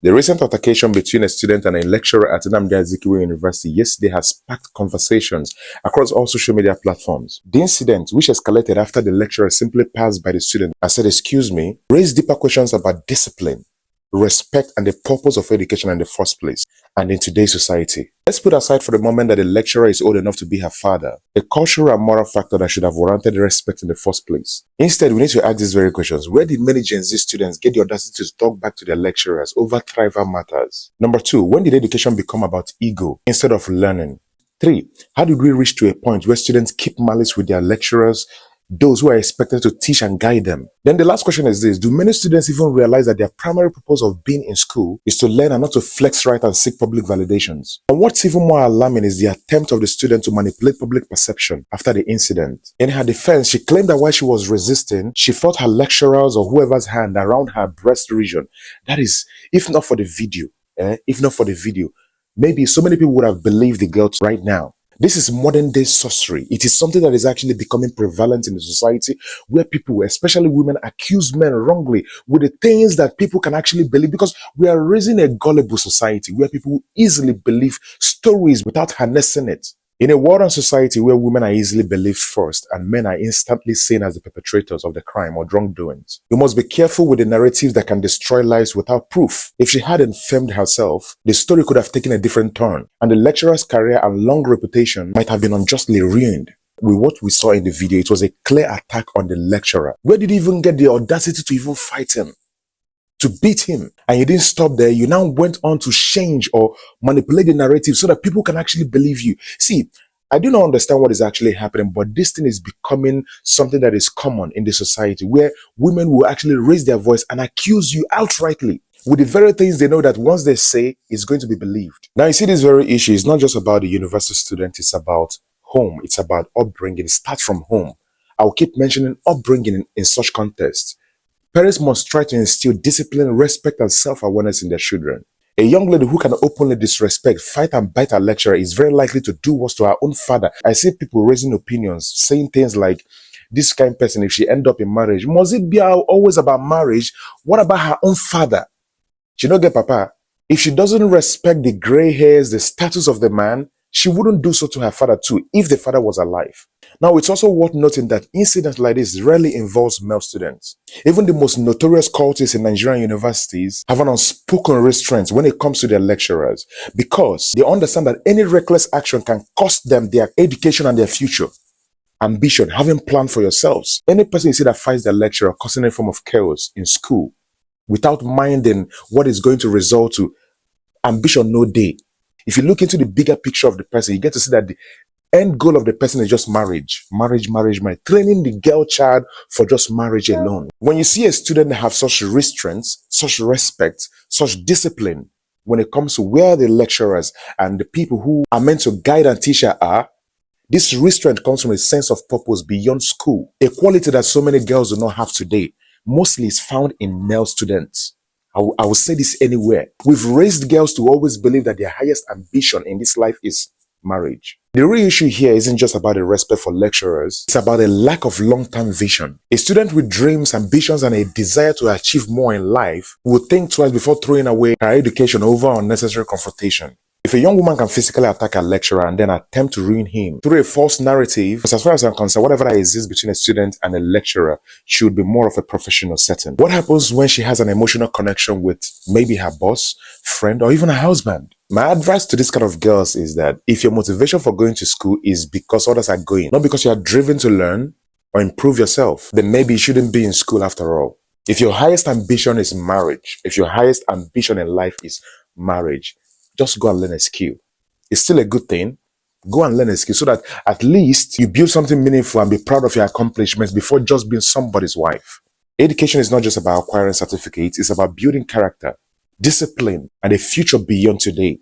The recent altercation between a student and a lecturer at Unizik University yesterday has sparked conversations across all social media platforms. The incident, which escalated after the lecturer simply passed by the student and said, "Excuse me," raised deeper questions about discipline, respect, and the purpose of education in the first place, and in today's society. Let's put aside for the moment that the lecturer is old enough to be her father, a cultural and moral factor that should have warranted respect in the first place. Instead, we need to ask these very questions. Where did many Gen Z students get the audacity to talk back to their lecturers over trivial matters? Number 2, when did education become about ego instead of learning? 3, how did we reach to a point where students keep malice with their lecturers, those who are expected to teach and guide them? Then the last question is this: do many students even realize that their primary purpose of being in school is to learn and not to flex right and seek public validations? And what's even more alarming is the attempt of the student to manipulate public perception after the incident. In her defense, she claimed that while she was resisting, she felt her lecturer's or whoever's hand around her breast region. That is, if not for the video, maybe so many people would have believed the girl right now. This is modern day sorcery. It is something that is actually becoming prevalent in the society, where people, especially women, accuse men wrongly with the things that people can actually believe, because we are raising a gullible society where people easily believe stories without harnessing it. In a world and society where women are easily believed first and men are instantly seen as the perpetrators of the crime or wrongdoings, we must be careful with the narratives that can destroy lives without proof. If she hadn't filmed herself, the story could have taken a different turn, and the lecturer's career and long reputation might have been unjustly ruined. With what we saw in the video, it was a clear attack on the lecturer. Where did you even get the audacity to even fight him, to beat him? And you didn't stop there. You now went on to change or manipulate the narrative so that people can actually believe you. See, I do not understand what is actually happening, but this thing is becoming something that is common in the society, where women will actually raise their voice and accuse you outrightly with the very things they know that once they say, it's going to be believed. Now, you see, this very issue is not just about the university student. It's about home. It's about upbringing. It starts from home. I'll keep mentioning upbringing in such context. Parents must try to instill discipline, respect, and self-awareness in their children. A young lady who can openly disrespect, fight, and bite her lecturer is very likely to do worse to her own father. I see people raising opinions, saying things like, this kind of person, if she end up in marriage, must it be always about marriage? What about her own father? She don't get papa. If she doesn't respect the gray hairs, the status of the man, she wouldn't do so to her father too, if the father was alive. Now, it's also worth noting that incidents like this rarely involves male students. Even the most notorious cultists in Nigerian universities have an unspoken restraint when it comes to their lecturers, because they understand that any reckless action can cost them their education and their future. Ambition, having planned for yourselves. Any person you see that fights their lecturer causing any form of chaos in school without minding what is going to result to, ambition no day. If you look into the bigger picture of the person, you get to see that the end goal of the person is just marriage. Training the girl child for just marriage alone. When you see a student have such restraints, such respect, such discipline, when it comes to where the lecturers and the people who are meant to guide and teach her are, this restraint comes from a sense of purpose beyond school. A quality that so many girls do not have today, mostly is found in male students. I will say this anywhere. We've raised girls to always believe that their highest ambition in this life is marriage. The real issue here isn't just about the respect for lecturers. It's about a lack of long-term vision. A student with dreams, ambitions, and a desire to achieve more in life will think twice before throwing away her education over unnecessary confrontation. If a young woman can physically attack a lecturer and then attempt to ruin him through a false narrative, as far as I'm concerned, whatever that exists between a student and a lecturer should be more of a professional setting. What happens when she has an emotional connection with maybe her boss, friend, or even her husband? My advice to this kind of girls is that if your motivation for going to school is because others are going, not because you are driven to learn or improve yourself, then maybe you shouldn't be in school after all. If your highest ambition is marriage, if your highest ambition in life is marriage, just go and learn a skill. It's still a good thing. Go and learn a skill so that at least you build something meaningful and be proud of your accomplishments before just being somebody's wife. Education is not just about acquiring certificates. It's about building character, discipline, and a future beyond today.